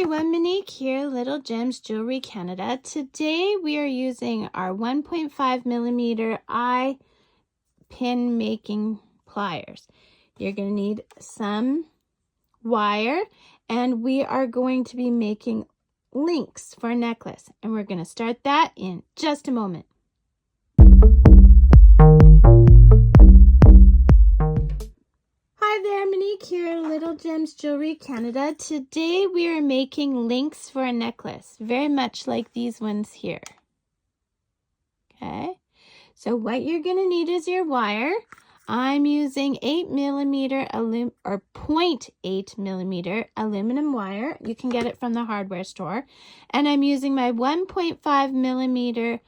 everyone, Monique here, Little Gems Jewelry Canada. Today we are using our 1.5 millimeter eye pin making pliers. You're going to need some wire, and we are going to be making links for a necklace, and we're going to start that in just a moment. Hi there, Monique here, Little Gems Jewelry Canada. Today we are making links for a necklace, very much like these ones here. Okay, so what you're going to need is your wire. I'm using 8 millimeter or 0.8 millimeter aluminum wire. You can get it from the hardware store. And I'm using my 1.5 millimeter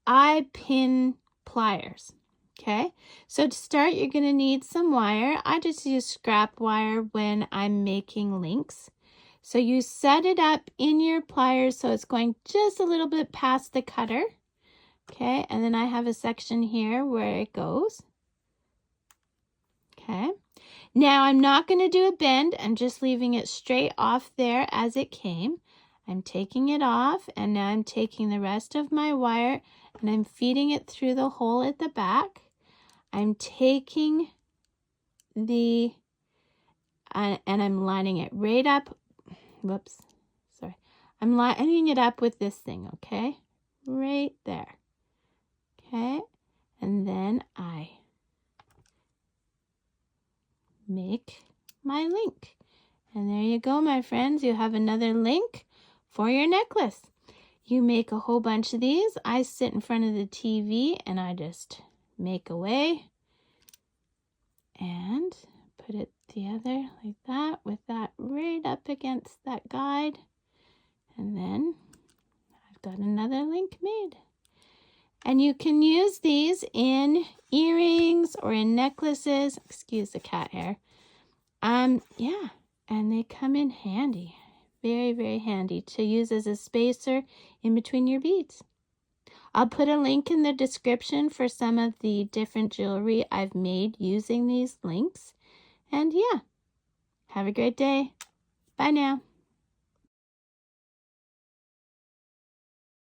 eye pin pliers. Okay, so to start, you're going to need some wire. I just use scrap wire when I'm making links. So you set it up in your pliers so it's going just a little bit past the cutter. Okay, and then I have a section here where it goes. Okay, now I'm not going to do a bend. I'm just leaving it straight off there as it came. I'm taking it off, and now I'm taking the rest of my wire and I'm feeding it through the hole at the back. I'm taking the, and I'm lining it right up, whoops, sorry. I'm lining it up with this thing, okay? Right there. Okay, and then I make my link. And there you go, my friends. You have another link for your necklace. You make a whole bunch of these. I sit in front of the TV and I just make away and put it together like that, with that right up against that guide. And then I've got another link made. And you can use these in earrings or in necklaces. Excuse the cat hair. Yeah, and they come in handy. Very, very handy to use as a spacer in between your beads. I'll put a link in the description for some of the different jewelry I've made using these links. And yeah, have a great day. Bye now.